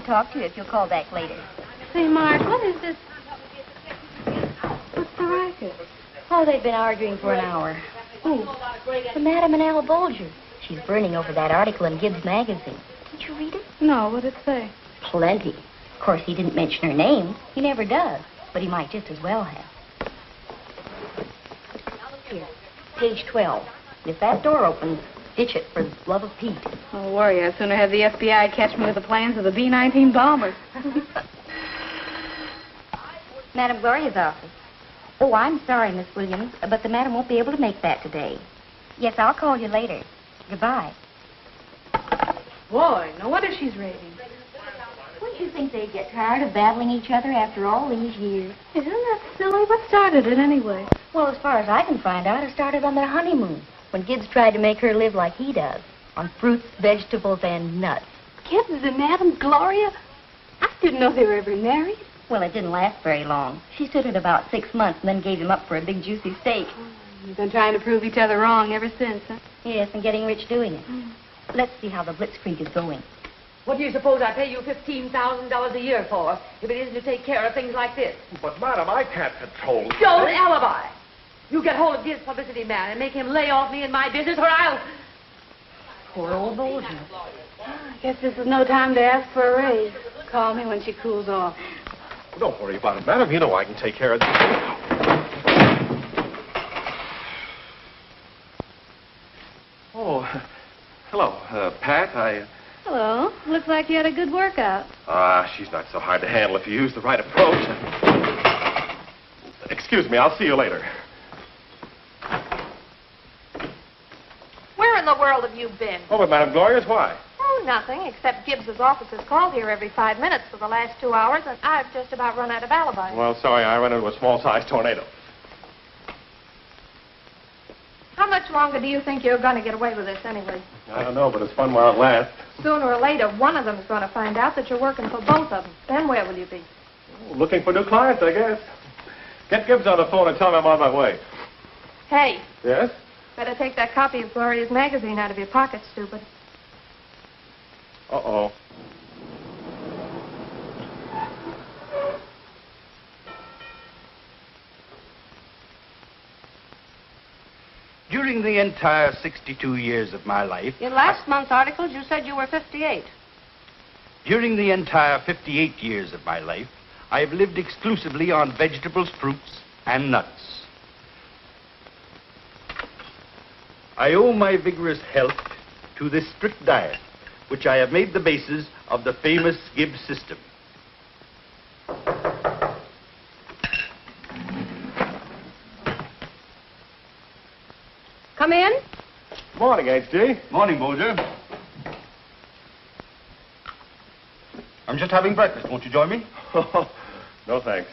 Talk to you if you'll call back later. Say, Mark, what is this? What's the racket? Oh, they've been arguing for an hour. Who? The Madam and Al Bolger. She's burning over that article in Gibbs magazine. Did you read it? No, what did it say? Plenty. Of course, he didn't mention her name. He never does. But he might just as well have. Here, page 12. If that door opens, ditch it for the love of Pete. Don't worry, I'd sooner have the FBI catch me with the plans of the B-19 bomber. Madam Gloria's office. Oh, I'm sorry, Miss Williams, but the madam won't be able to make that today. Yes, I'll call you later. Goodbye. Boy, no wonder she's raving. Wouldn't you think they'd get tired of battling each other after all these years? Isn't that silly? What started it anyway? Well, as far as I can find out, it started on their honeymoon, when Gibbs tried to make her live like he does, on fruits, vegetables, and nuts. Gibbs and Madam Gloria? I didn't know they were ever married. Well, it didn't last very long. She stood it about 6 months and then gave him up for a big, juicy steak. You've been trying to prove each other wrong ever since, huh? Yes, and getting rich doing it. Let's see how the blitzkrieg is going. What do you suppose I pay you $15,000 a year for, if it isn't to take care of things like this? But, Madam, I can't control... Don't alibi! You get hold of Gibbs' publicity man and make him lay off me and my business, or I'll... Poor old Bolger. I guess this is no time to ask for a raise. Call me when she cools off. Don't worry about it, Madam. You know I can take care of this. Oh, hello, Pat. Hello. Looks like you had a good workout. She's not so hard to handle if you use the right approach. Excuse me, I'll see you later. Where in the world have you been? Oh, but Madam Gloria's, why? Oh, nothing, except Gibbs's office has called here every 5 minutes for the last 2 hours, and I've just about run out of alibis. Well, sorry, I ran into a small-sized tornado. How much longer do you think you're going to get away with this anyway? I don't know, but it's fun while it lasts. Sooner or later, one of them is going to find out that you're working for both of them. Then where will you be? Looking for new clients, I guess. Get Gibbs on the phone and tell him I'm on my way. Hey. Yes? Better take that copy of Gloria's magazine out of your pocket, stupid. Uh-oh. During the entire 62 years of my life... In last month's articles, you said you were 58. During the entire 58 years of my life, I have lived exclusively on vegetables, fruits, and nuts. I owe my vigorous health to this strict diet, which I have made the basis of the famous Gibbs system. Come in. Morning, H.G. Morning, Bolger. I'm just having breakfast. Won't you join me? No, thanks.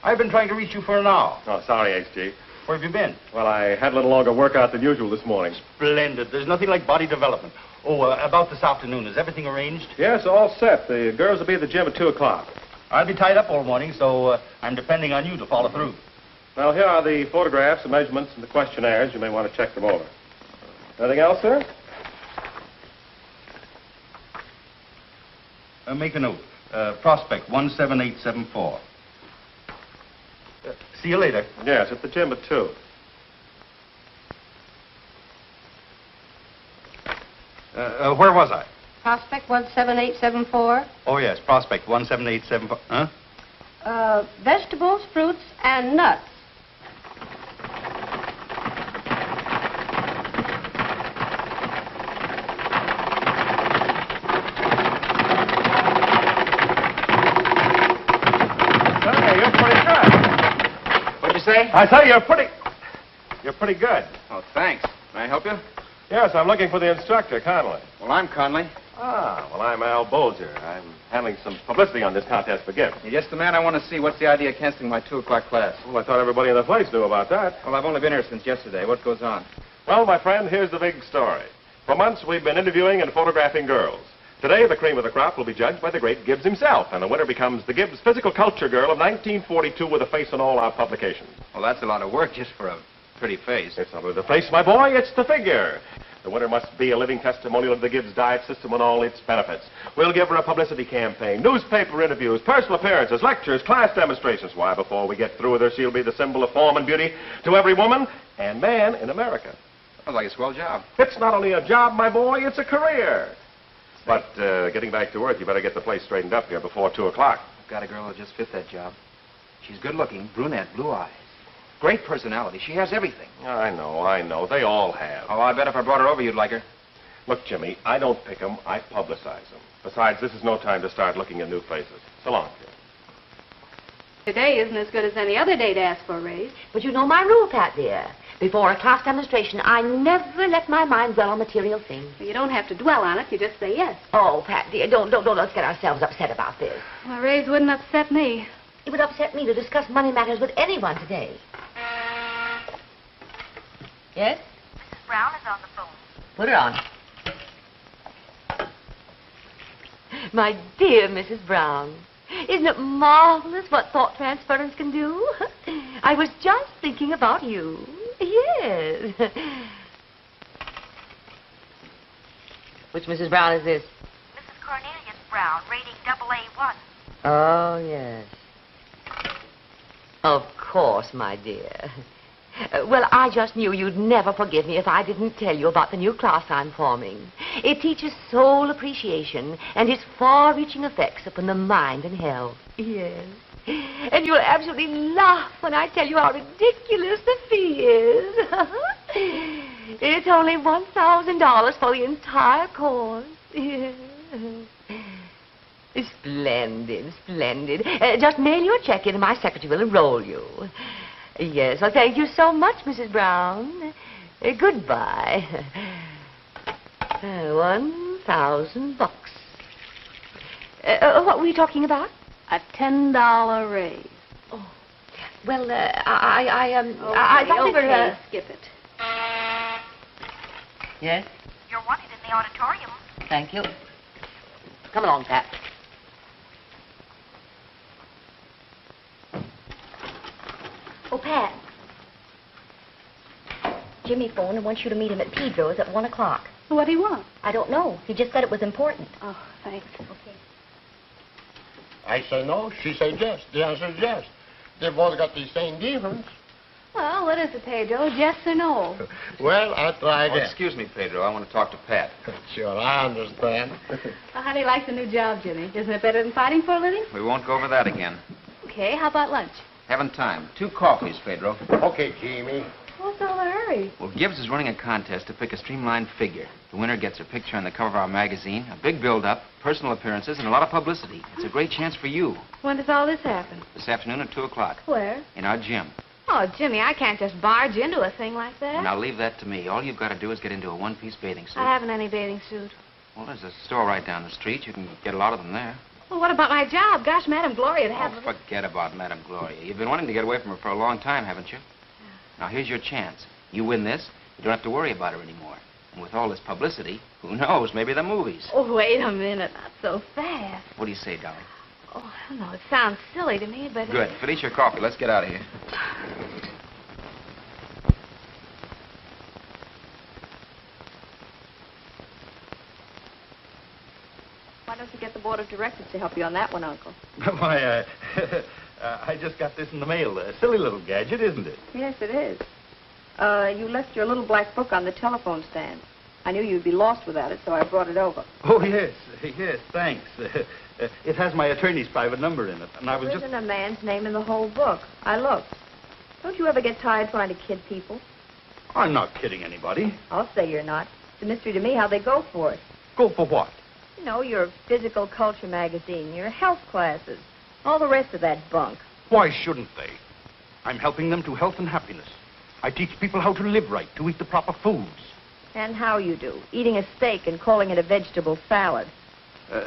I've been trying to reach you for an hour. Oh, sorry, H.G. Where have you been? Well, I had a little longer workout than usual this morning. Splendid. There's nothing like body development. Oh, about this afternoon. Is everything arranged? Yes, all set. The girls will be at the gym at 2 o'clock. I'll be tied up all morning, so I'm depending on you to follow through. Well, here are the photographs, the measurements, and the questionnaires. You may want to check them over. Anything else, sir? Make a note. Prospect 17874. See you later. Yes, at the gym at 2. Where was I? Prospect 17874. Oh, yes, Prospect 17874. Huh? Vegetables, fruits, and nuts. Carrey. I say you're pretty good. Oh, thanks. May I help you? Yes, I'm looking for the instructor, Conley. Well, I'm Conley. Ah, well, I'm Al Bolger. I'm handling some publicity on this contest for gifts. You're just the man I want to see. What's the idea of canceling my 2 o'clock class? Well, I thought everybody in the place knew about that. Well, I've only been here since yesterday. What goes on? Well, my friend, here's the big story. For months, we've been interviewing and photographing girls. Today, the cream of the crop will be judged by the great Gibbs himself, and the winner becomes the Gibbs Physical Culture Girl of 1942 with a face in all our publications. Well, that's a lot of work just for a pretty face. It's not only the face, my boy, it's the figure. The winner must be a living testimonial of the Gibbs diet system and all its benefits. We'll give her a publicity campaign, newspaper interviews, personal appearances, lectures, class demonstrations. Why, before we get through with her, she'll be the symbol of form and beauty to every woman and man in America. Sounds like a swell job. It's not only a job, my boy, it's a career. But getting back to work, you better get the place straightened up here before 2 o'clock. I've got a girl who just fit that job. She's good looking, brunette, blue eyes. Great personality. She has everything. I know. They all have. Oh, I bet if I brought her over, you'd like her. Look, Jimmy, I don't pick them, I publicize them. Besides, this is no time to start looking at new faces. So long, kid. Today isn't as good as any other day to ask for a raise. But you know my rule, Pat, dear. Before a class demonstration, I never let my mind dwell on material things. You don't have to dwell on it. You just say yes. Oh, Pat, dear, don't let's get ourselves upset about this. A raise wouldn't upset me. It would upset me to discuss money matters with anyone today. Yes? Mrs. Brown is on the phone. Put her on. My dear Mrs. Brown, isn't it marvelous what thought transference can do? I was just thinking about you. Yes. Which Mrs. Brown is this? Mrs. Cornelius Brown, rating AA1. Oh, yes. Of course, my dear. Well, I just knew you'd never forgive me if I didn't tell you about the new class I'm forming. It teaches soul appreciation and its far-reaching effects upon the mind and health. Yes. And you'll absolutely laugh when I tell you how ridiculous the fee is. It's only $1,000 for the entire course. Yes. Splendid, splendid. Just mail your check in and my secretary will enroll you. Yes, well, thank you so much, Mrs. Brown. Goodbye. $1,000. What were we talking about? A $10 raise. Oh, well, I Okay, skip it. Yes? You're wanted in the auditorium. Thank you. Come along, Pat. Oh, Pat. Jimmy phoned and wants you to meet him at Pedro's at 1 o'clock. What do you want? I don't know. He just said it was important. Oh, thanks. Okay. I say no, she say yes. The answer is yes. They've both got the same difference. Well, what is it, Pedro? Yes or no? Well, I'll try Oh, again. excuse me, Pedro. I want to talk to Pat. Sure, I understand. Well, how do you like the new job, Jimmy? Isn't it better than fighting for a living? We won't go over that again. Okay, how about lunch? Haven't time. 2 coffees, Pedro. Okay, Jimmy. What's all the hurry? Well, Gibbs is running a contest to pick a streamlined figure. The winner gets a picture on the cover of our magazine, a big build-up, personal appearances, and a lot of publicity. It's a great chance for you. When does all this happen? This afternoon at 2 o'clock Where? in our gym. Oh, Jimmy, I can't just barge into a thing like that. Now, leave that to me. All you've got to do is get into a one-piece bathing suit. I haven't any bathing suit. Well, there's a store right down the street. You can get a lot of them there. Well, what about my job? Gosh, Madame Gloria'd have... Oh, forget about Madame Gloria. You've been wanting to get away from her for a long time, haven't you? Now, here's your chance. You win this, you don't have to worry about her anymore. And with all this publicity, who knows, maybe the movies. Oh, wait a minute. Not so fast. What do you say, darling? Oh, I don't know. It sounds silly to me, but... Good. Finish your coffee. Let's get out of here. Why don't you get the board of directors to help you on that one, Uncle? Why, I just got this in the mail. A silly little gadget, isn't it? Yes, it is. You left your little black book on the telephone stand. I knew you'd be lost without it, so I brought it over. Oh, yes, thanks. It has my attorney's private number in it, and I was There just... isn't a man's name in the whole book. I looked. Don't you ever get tired trying to kid people? I'm not kidding anybody. I'll say you're not. It's a mystery to me how they go for it. Go for what? You know, your physical culture magazine, your health classes, all the rest of that bunk. Why shouldn't they? I'm helping them to health and happiness. I teach people how to live right, to eat the proper foods. And how you do, eating a steak and calling it a vegetable salad.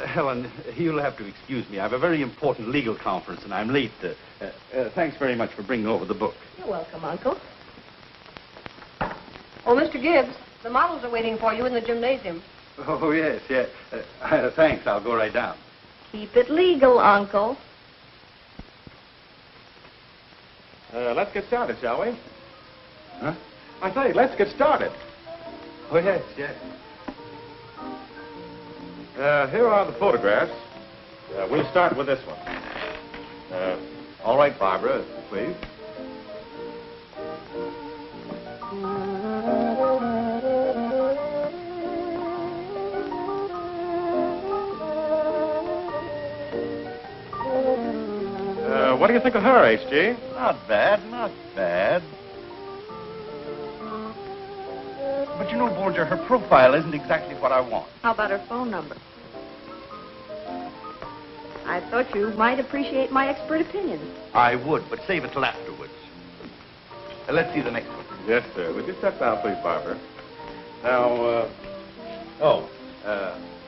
Helen, you'll have to excuse me. I have a very important legal conference, and I'm late. Thanks very much for bringing over the book. You're welcome, Uncle. Oh, Mr. Gibbs, the models are waiting for you in the gymnasium. Oh, yes, yeah. Thanks, I'll go right down. Keep it legal, Uncle. Let's get started, shall we? Huh? I say, let's get started. Oh, yes, yes. Here are the photographs. We'll start with this one. All right, Barbara, please. What do you think of her, H.G.? Not bad, not bad. But you know, Bolger, her profile isn't exactly what I want. How about her phone number? I thought you might appreciate my expert opinion. I would, but save it till afterwards. Let's see the next one. Yes, sir. Would you step down, please, Barbara? Now,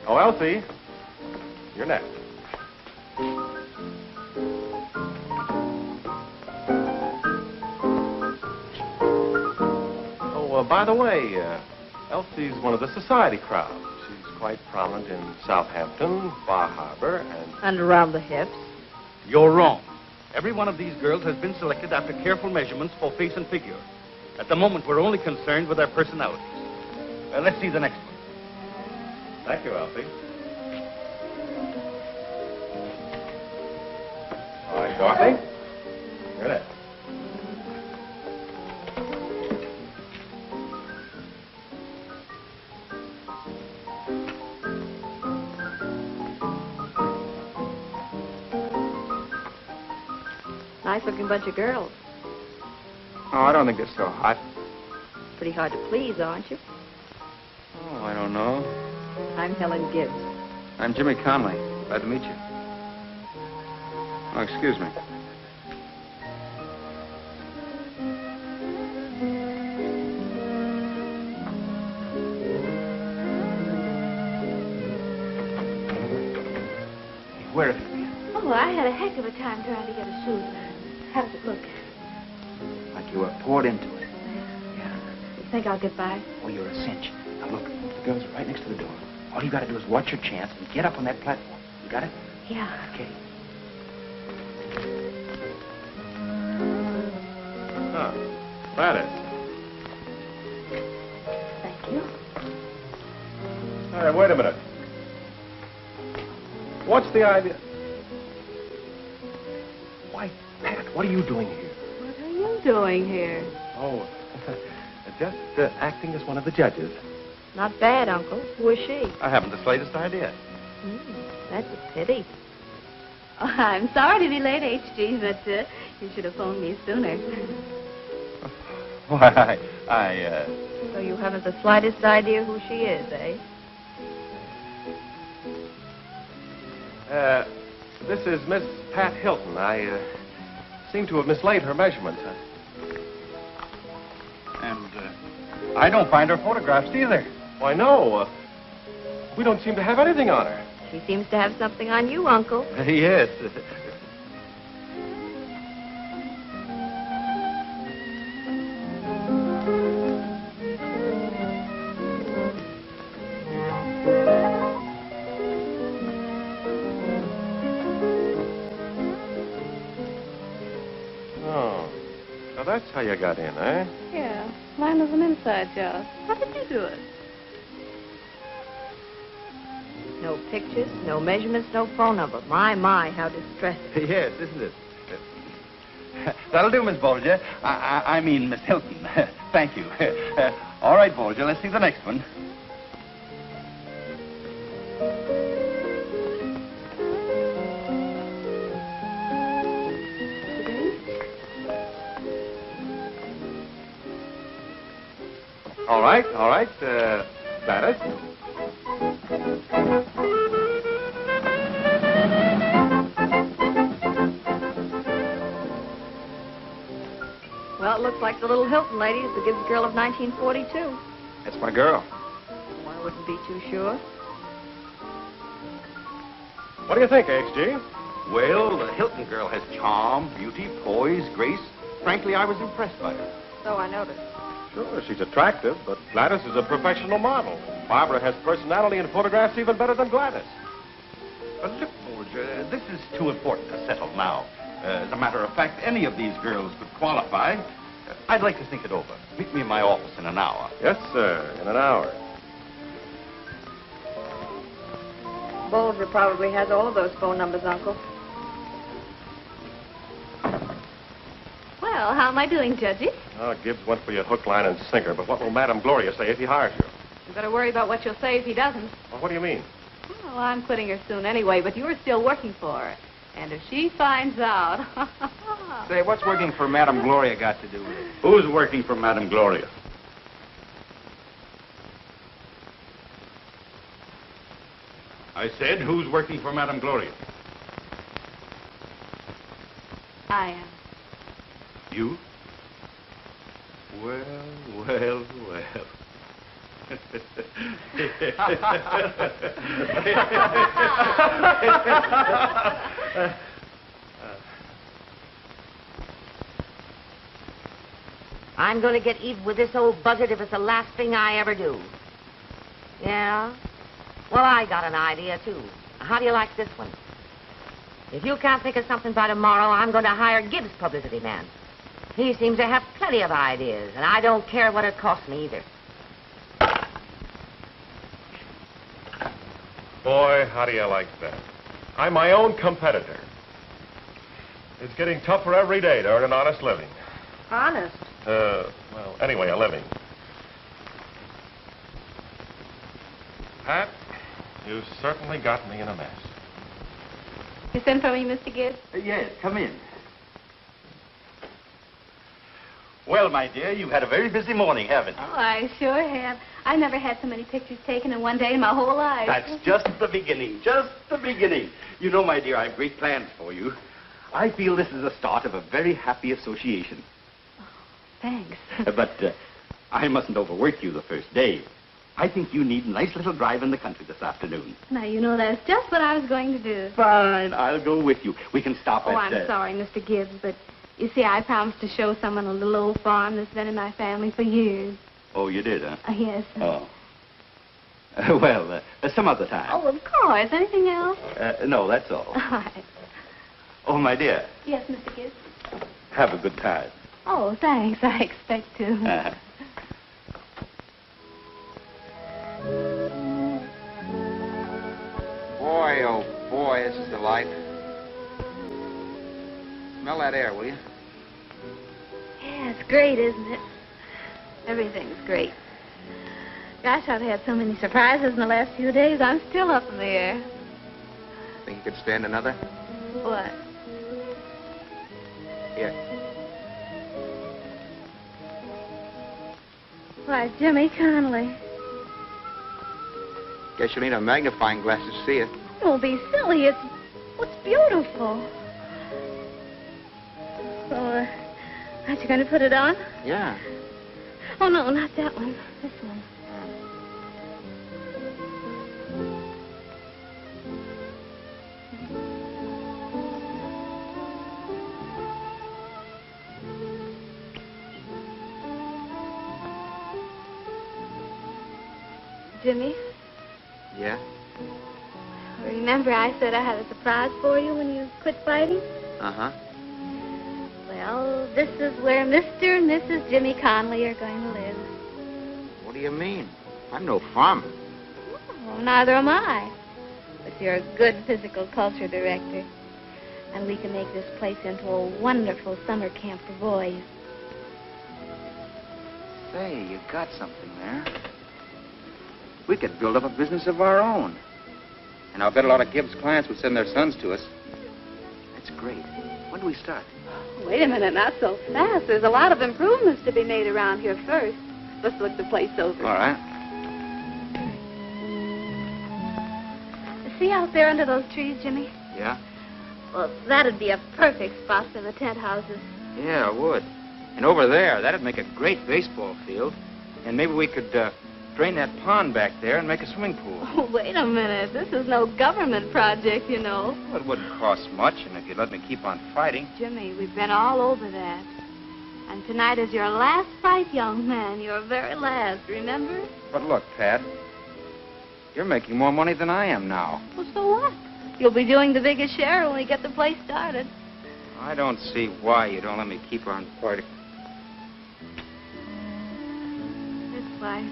Elsie, you're next. By the way, Elsie's one of the society crowd. She's quite prominent in Southampton, Bar Harbor, And around the hips. You're wrong. Every one of these girls has been selected after careful measurements for face and figure. At the moment, we're only concerned with their personalities. Let's see the next one. Thank you, Elsie. All right, Dorothy. You're next. Nice-looking bunch of girls. Oh, I don't think they're so hot. Pretty hard to please, aren't you? Oh, I don't know. I'm Helen Gibbs. I'm Jimmy Conley. Glad to meet you. Oh, excuse me. Where have you been? Oh, I had a heck of a time trying to get a suit. How does it look? Like you were poured into it. Yeah. You think I'll get by? Oh, you're a cinch. Now, look, the girls are right next to the door. All you got to do is watch your chance and get up on that platform. You got it? Yeah. Okay. Gladys. Thank you. All right, wait a minute. What's the idea? Why, Pat, what are you doing here? What are you doing here? Oh, just acting as one of the judges. Not bad, Uncle. Who is she? I haven't the slightest idea. That's a pity. Oh, I'm sorry to be late, H.G., but you should have phoned me sooner. Why, So you haven't the slightest idea who she is, eh? This is Miss Pat Hilton. I seem to have mislaid her measurements. And I don't find her photographs either. Why, no. We don't seem to have anything on her. She seems to have something on you, Uncle. Yes. Oh. Now, that's how you got in, eh? Yeah, mine was an inside job. How did you do it? No pictures, no measurements, no phone number. My, how distressing. Yes, isn't it? That'll do, Miss Bolger. I mean, Miss Hilton. Thank you. All right, Bolger, let's see the next one. All right. Gladys. Well, it looks like the little Hilton lady is the Gibbs girl of 1942. That's my girl. Well, I wouldn't be too sure. What do you think, HG? Well, the Hilton girl has charm, beauty, poise, grace. Frankly, I was impressed by her. So I noticed. Sure, she's attractive, but Gladys is a professional model. Barbara has personality in photographs even better than Gladys. Look, George, this is too important to settle now. As a matter of fact, any of these girls could qualify. I'd like to think it over. Meet me in my office in an hour. Yes, sir, in an hour. Bolger probably has all of those phone numbers, Uncle. Well, how am I doing, Judgy? Oh, Gibbs went for your hook, line, and sinker, but what will Madame Gloria say if he hires you? You better worry about what she'll say if he doesn't. Well, what do you mean? Well, I'm quitting her soon anyway, but you're still working for her. And if she finds out... Say, what's working for Madame Gloria got to do with it? Who's working for Madame Gloria? I said, who's working for Madame Gloria? I am. You? Well, well, well. I'm going to get even with this old buzzard if it's the last thing I ever do. Yeah? Well, I got an idea, too. How do you like this one? If you can't think of something by tomorrow, I'm going to hire Gibbs' publicity man. He seems to have plenty of ideas, and I don't care what it costs me either. Boy, how do you like that? I'm my own competitor. It's getting tougher every day to earn an honest living. Honest? Well, anyway, a living. Pat, you certainly got me in a mess. You sent for me, Mr. Gibbs? Yes, come in. Well, my dear, you've had a very busy morning, haven't you? Oh, I sure have. I've never had so many pictures taken in one day in my whole life. That's just the beginning, just the beginning. You know, my dear, I have great plans for you. I feel this is the start of a very happy association. Thanks. But I mustn't overwork you the first day. I think you need a nice little drive in the country this afternoon. Now, you know that's just what I was going to do. Fine, I'll go with you. We can stop at... I'm sorry, Mr. Gibbs, but you see, I promised to show someone a little old farm that's been in my family for years. Oh, you did, huh? Yes. Oh. Well, some other time. Oh, of course. Anything else? No, that's all. All right. Oh, my dear. Yes, Mr. Gibbs? Have a good time. Oh, thanks. I expect to. Boy, oh boy, this is the life. Smell that air, will you? Yeah, it's great, isn't it? Everything's great. Gosh, I've had so many surprises in the last few days. I'm still up in the air. Think you could stand another? What? Here. Why, Jimmy Connolly. Guess you'll need a magnifying glass to see it. Don't be silly. It's beautiful. Oh, aren't you going to put it on? Yeah. Oh, no, not that one. This one. Jimmy? Yeah? Remember I said I had a surprise for you when you quit fighting? Uh-huh. Well, this is where Mr. and Mrs. Jimmy Conley are going to live. What do you mean? I'm no farmer. Oh, neither am I. But you're a good physical culture director. And we can make this place into a wonderful summer camp for boys. Say, you got something there. We could build up a business of our own. And I'll bet a lot of Gibbs clients would send their sons to us. That's great. When do we start? Wait a minute, not so fast. There's a lot of improvements to be made around here first. Let's look the place over. All right. See out there under those trees, Jimmy? Yeah? Well, that'd be a perfect spot for the tent houses. Yeah, it would. And over there, that'd make a great baseball field. And maybe we could drain that pond back there and make a swimming pool. Oh, wait a minute. This is no government project, you know. Well, it wouldn't cost much, and if you'd let me keep on fighting. Jimmy, we've been all over that. And tonight is your last fight, young man. Your very last, remember? But look, Pat, you're making more money than I am now. Well, so what? You'll be doing the biggest share when we get the place started. I don't see why you don't let me keep on fighting. This way.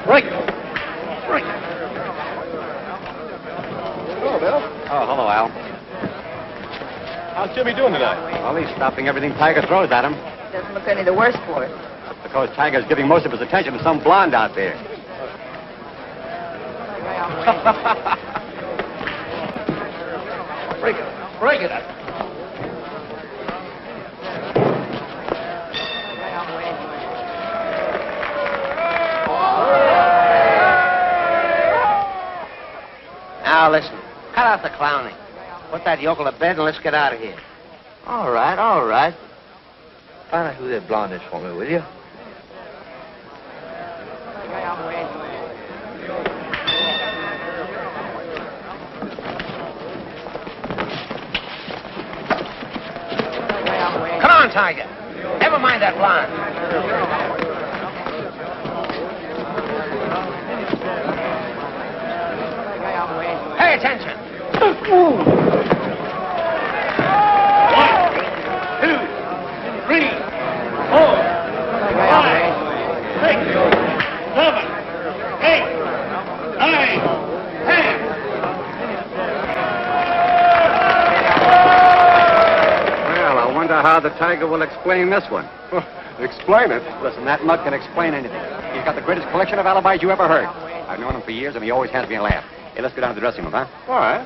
Break! Hello, Bill. Oh, hello, Al. How's Jimmy doing tonight? Well, he's stopping everything Tiger throws at him. Doesn't look any the worse for it. That's because Tiger's giving most of his attention to some blonde out there. Break it! Break it! Now, listen. Cut out the clowning. Put that yokel to bed and let's get out of here. All right, all right. Find out who that blonde is for me, will you? Come on, Tiger. Never mind that blonde. Pay attention. 1, 2, 3, 4, 5, 6, 7, 8, 9, 10. Well, I wonder how the Tiger will explain this one. Explain it. Listen, that mug can explain anything. He's got the greatest collection of alibis you ever heard. I've known him for years, and he always has me a laugh. Hey, let's go down to the dressing room, huh? All right.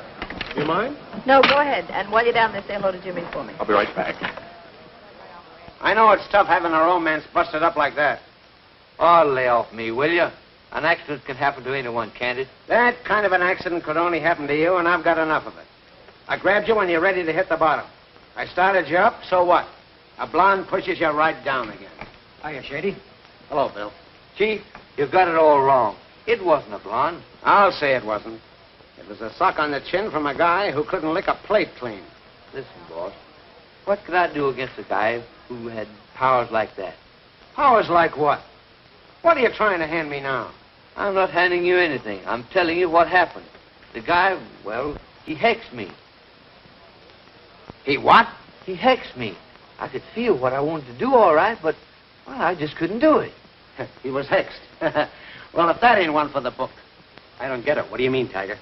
You mind? No, go ahead. And while you're down there, say hello to Jimmy for me. I'll be right back. I know it's tough having a romance busted up like that. Oh, lay off me, will you? An accident can happen to anyone, can't it? That kind of an accident could only happen to you, and I've got enough of it. I grabbed you when you're ready to hit the bottom. I started you up, so what? A blonde pushes you right down again. Hiya, Shady. Hello, Bill. Chief, you've got it all wrong. It wasn't a blonde. I'll say it wasn't. It was a sock on the chin from a guy who couldn't lick a plate clean. Listen, boss. What could I do against a guy who had powers like that? Powers like what? What are you trying to hand me now? I'm not handing you anything. I'm telling you what happened. The guy, well, he hexed me. He what? He hexed me. I could feel what I wanted to do all right, but, well, I just couldn't do it. He was hexed. Well, if that ain't one for the book. I don't get it. What do you mean, Tiger?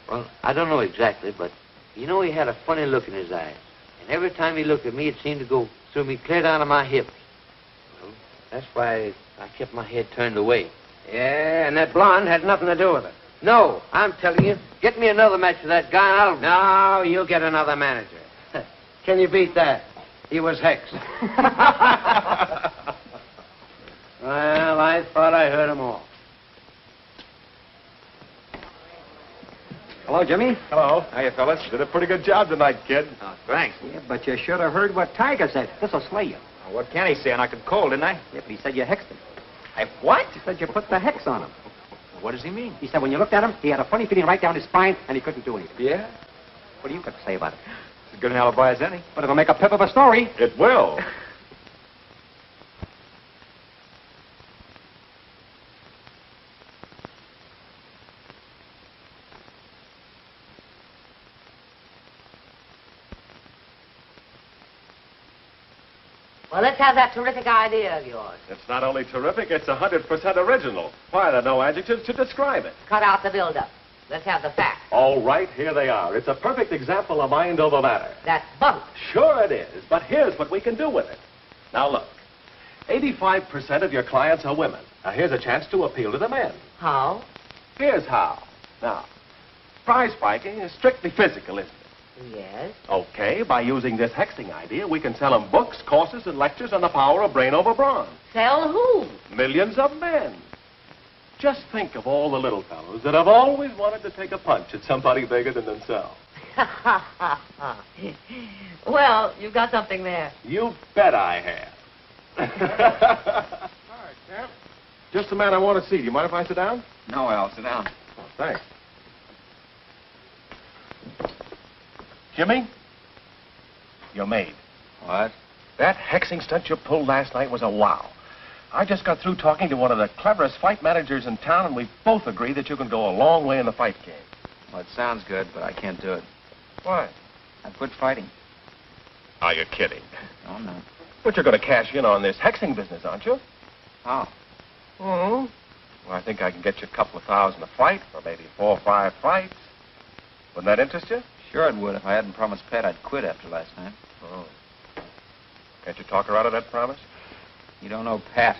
Well, I don't know exactly, but you know he had a funny look in his eyes. And every time he looked at me, it seemed to go through me clear down to my hips. Well, that's why I kept my head turned away. Yeah, and that blonde had nothing to do with it. No, I'm telling you, get me another match with that guy and I'll... No, you'll get another manager. Can you beat that? He was hexed. Well, I thought I heard them all. Hello, Jimmy. Hello. Hiya, fellas. Did a pretty good job tonight, kid. Oh, thanks. Yeah, but you should have heard what Tiger said. This'll slay you. Well, what can he say? I knocked it cold, didn't I? Yeah, but he said you hexed him. I what? He said you put the hex on him. What does he mean? He said when you looked at him, he had a funny feeling right down his spine, and he couldn't do anything. Yeah? What do you got to say about it? As good an alibi as any. But it'll make a pip of a story. It will. Well, let's have that terrific idea of yours. It's not only terrific, it's 100% original. Why, there are no adjectives to describe it. Cut out the build-up. Let's have the facts. All right, here they are. It's a perfect example of mind over matter. That's bunk. Sure it is, but here's what we can do with it. Now look, 85% of your clients are women. Now here's a chance to appeal to the men. How? Here's how. Now, prize fighting is strictly physical, isn't it? Yes? Okay, by using this hexing idea, we can sell them books, courses, and lectures on the power of brain over brawn. Sell who? Millions of men. Just think of all the little fellows that have always wanted to take a punch at somebody bigger than themselves. Well, you've got something there. You bet I have. All right, Sam. Just the man I want to see. Do you mind if I sit down? No, Al, sit down. Oh, thanks. Jimmy, you're made. What? That hexing stunt you pulled last night was a wow. I just got through talking to one of the cleverest fight managers in town, and we both agree that you can go a long way in the fight game. Well, it sounds good, but I can't do it. Why? I quit fighting. Are you kidding? No, I'm not. But you're going to cash in on this hexing business, aren't you? How? Mm-hmm. Well, I think I can get you a couple of thousand a fight, or maybe 4 or 5 fights. Wouldn't that interest you? Sure it would if I hadn't promised Pat I'd quit after last night. Oh. Can't you talk her out of that promise? You don't know Pat.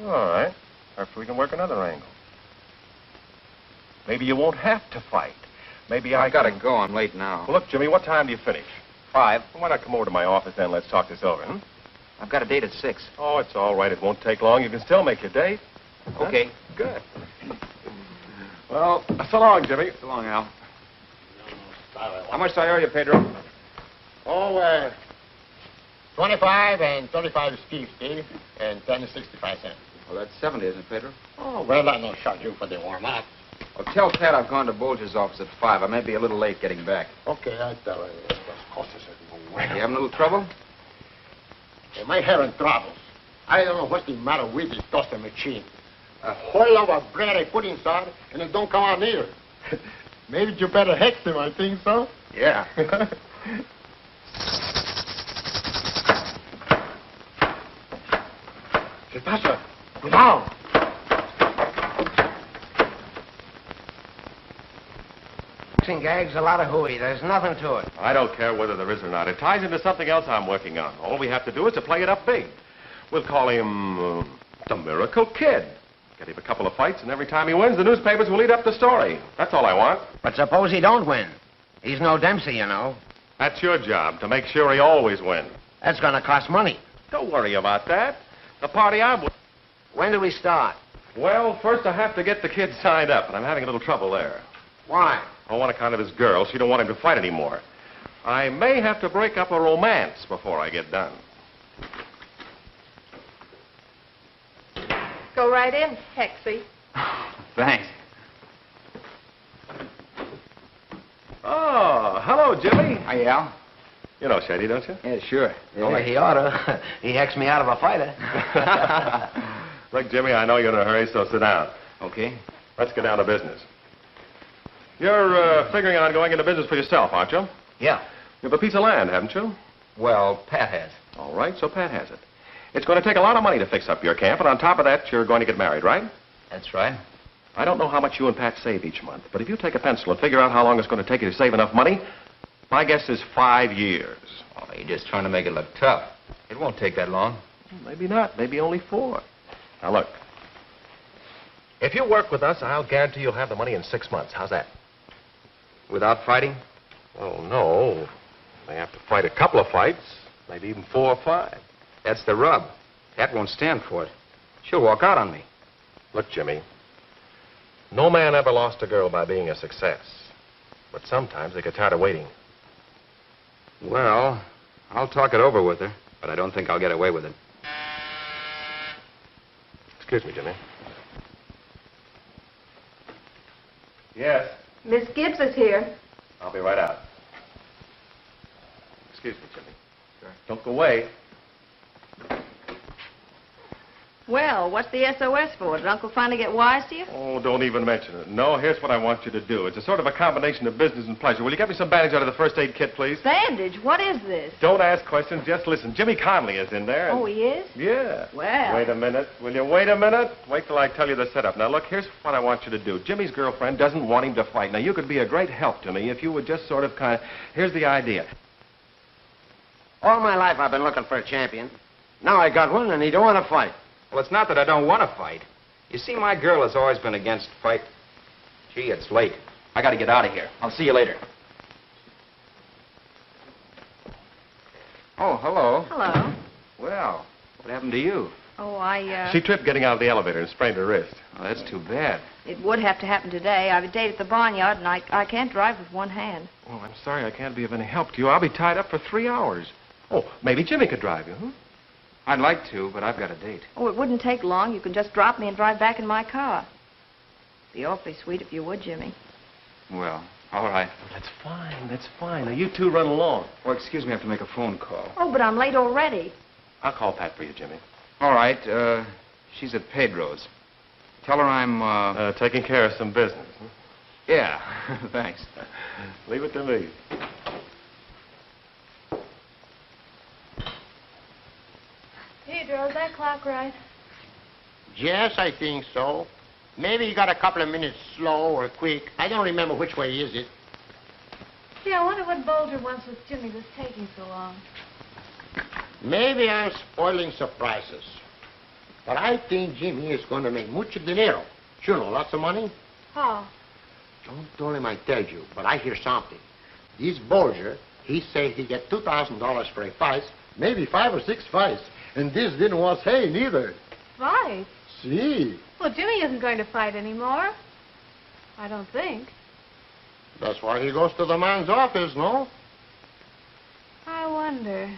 All right. Perhaps we can work another angle. Maybe you won't have to fight. Maybe I've got to go. I'm late now. Well, look, Jimmy, what time do you finish? 5. Well, why not come over to my office then? Let's talk this over, huh? I've got a date at 6. Oh, it's all right. It won't take long. You can still make your date. Okay. Huh? Good. Well, so long, Jimmy. So long, Al. How much do I owe you, Pedro? Oh, 25 and 35 is 50, and 10 is 65 cents. Well, that's 70, isn't it, Pedro? Oh, well, I don't charge you for the warm-up. Well, tell Pat I've gone to Bolger's office at 5. I may be a little late getting back. Okay, I tell her. You having a little trouble? Am I having troubles? I don't know what's the matter with this toaster machine. A whole lot of bread I put inside, and it don't come out neither. Maybe you better hex him, I think so. Yeah. ¿Qué pasa? Cuidado. Boxing gag's a lot of hooey. There's nothing to it. I don't care whether there is or not. It ties into something else I'm working on. All we have to do is to play it up big. We'll call him the Miracle Kid. Get him a couple of fights, and every time he wins, the newspapers will eat up the story. That's all I want. But suppose he don't win. He's no Dempsey, you know. That's your job, to make sure he always wins. That's going to cost money. Don't worry about that. The party I'm with... When do we start? Well, first I have to get the kid signed up, and I'm having a little trouble there. Why? On one account of his girl. She don't want him to fight anymore. I may have to break up a romance before I get done. Go right in, Hexy. Thanks. Oh, hello, Jimmy. Hi, Al. You know Shady, don't you? Yeah, sure. Yeah, he ought to. He hexed me out of a fighter. Look, Jimmy, I know you're in a hurry, so sit down. Okay. Let's get down to business. You're figuring on going into business for yourself, aren't you? Yeah. You have a piece of land, haven't you? Well, Pat has. All right, so Pat has it. It's going to take a lot of money to fix up your camp, and on top of that, you're going to get married, right? That's right. I don't know how much you and Pat save each month, but if you take a pencil and figure out how long it's going to take you to save enough money, my guess is 5 years. Oh, you're just trying to make it look tough. It won't take that long. Maybe not. Maybe only 4. Now, look. If you work with us, I'll guarantee you'll have the money in 6 months. How's that? Without fighting? Oh, no. They have to fight a couple of fights, maybe even 4 or 5. That's the rub. Pat won't stand for it. She'll walk out on me. Look, Jimmy, no man ever lost a girl by being a success. But sometimes they get tired of waiting. Well, I'll talk it over with her, but I don't think I'll get away with it. Excuse me, Jimmy. Yes? Miss Gibbs is here. I'll be right out. Excuse me, Jimmy. Sure. Don't go away. Well, what's the SOS for? Did Uncle finally get wise to you? Oh, don't even mention it. No, here's what I want you to do. It's a sort of a combination of business and pleasure. Will you get me some bandage out of the first aid kit, please? Bandage? What is this? Don't ask questions, just listen. Jimmy Conley is in there. Oh, he is? Yeah. Well. Wait a minute. Will you wait a minute? Wait till I tell you the setup. Now, look, here's what I want you to do. Jimmy's girlfriend doesn't want him to fight. Now, you could be a great help to me if you would just sort of kind of... Here's the idea. All my life I've been looking for a champion. Now I got one, and he don't want to fight. Well, it's not that I don't want to fight. You see, my girl has always been against fight. Gee, it's late. I got to get out of here. I'll see you later. Oh, hello. Hello. Well, what happened to you? Oh, I, She tripped getting out of the elevator and sprained her wrist. Oh, that's too bad. It would have to happen today. I have a date at the barnyard, and I can't drive with one hand. Oh, I'm sorry I can't be of any help to you. I'll be tied up for 3 hours. Oh, maybe Jimmy could drive you, huh? I'd like to, but I've got a date. Oh, it wouldn't take long. You can just drop me and drive back in my car. Be awfully sweet if you would, Jimmy. Well, all right. That's fine. That's fine. Now, you two run along. Well, excuse me, I have to make a phone call. Oh, but I'm late already. I'll call Pat for you, Jimmy. All right, she's at Pedro's. Tell her I'm, taking care of some business. Huh? Yeah, thanks. Leave it to me. Pedro, is that clock right? Yes, I think so. Maybe you got a couple of minutes slow or quick. I don't remember which way is it. Gee, I wonder what Bulger wants with Jimmy that's taking so long. Maybe I'm spoiling surprises. But I think Jimmy is going to make mucho dinero. You know, lots of money. How? Don't tell him I tell you, but I hear something. This Bulger, he say he get $2,000 for a fight, maybe 5 or 6 fights. And this didn't was hay neither. Fight? See? Well, Jimmy isn't going to fight anymore. I don't think. That's why he goes to the man's office, no? I wonder.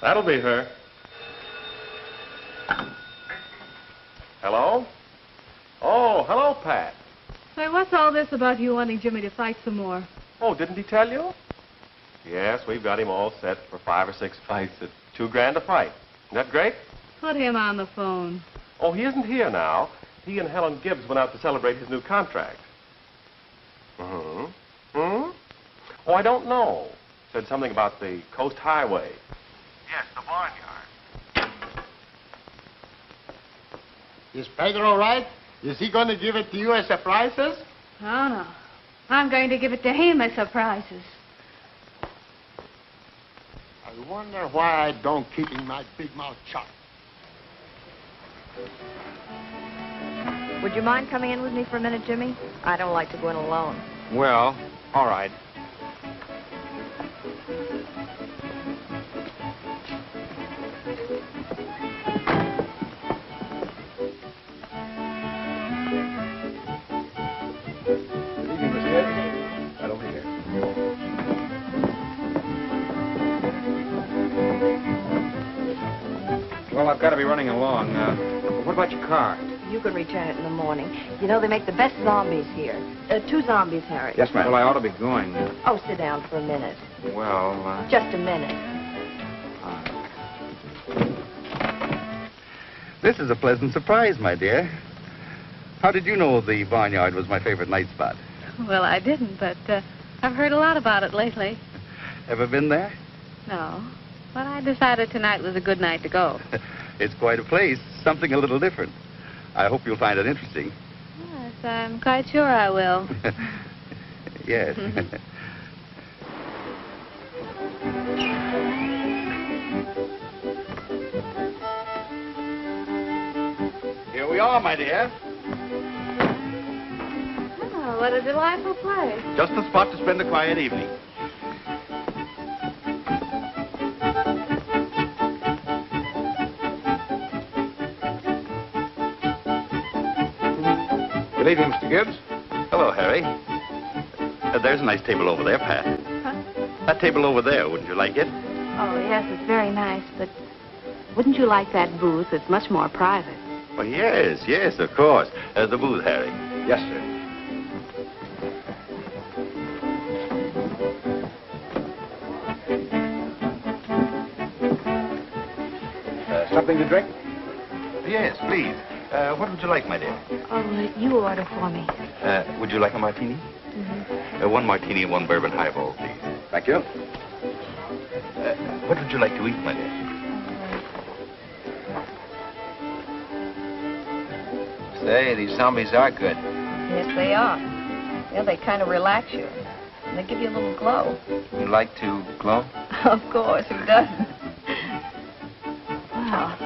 That'll be her. Hello? Oh, hello, Pat. Say, what's all this about you wanting Jimmy to fight some more? Oh, didn't he tell you? Yes, we've got him all set for 5 or 6 fights at $2,000 a fight. Isn't that great? Put him on the phone. Oh, he isn't here now. He and Helen Gibbs went out to celebrate his new contract. Hmm? Oh, I don't know. Said something about the Coast Highway. Yes, the barnyard. Is Pedro all right? Is he going to give it to you as surprises? Oh, no. I'm going to give it to him as surprises. I wonder why I don't keep in my big mouth shut. Would you mind coming in with me for a minute, Jimmy? I don't like to go in alone. Well, all right. Right over here. Well, I've got to be running along. What about your car? You can return it in the morning. You know, they make the best zombies here. 2 zombies, Harry. Yes, ma'am. Well, I ought to be going. Oh, sit down for a minute. Well, Just a minute. This is a pleasant surprise, my dear. How did you know the barnyard was my favorite night spot? Well, I didn't, but I've heard a lot about it lately. Ever been there? No. But I decided tonight was a good night to go. It's quite a place, something a little different. I hope you'll find it interesting. Yes, I'm quite sure I will. Yes. Here we are, my dear. Oh, what a delightful place. Just the spot to spend a quiet evening. Good evening, Mr. Gibbs. Hello, Harry. There's a nice table over there, Pat. Huh? That table over there, wouldn't you like it? Oh, yes, it's very nice, but wouldn't you like that booth? It's much more private. Oh, yes, of course. The booth, Harry. Yes, sir. Something to drink? Yes, please. What would you like, my dear? Oh, you order for me. Would you like a martini? Mm-hmm. 1 martini and 1 bourbon highball, please. Thank you. What would you like to eat, my dear? Say, these zombies are good. Yes, they are. Yeah, they kind of relax you. And they give you a little glow. You like to glow? Of course, who doesn't? Wow.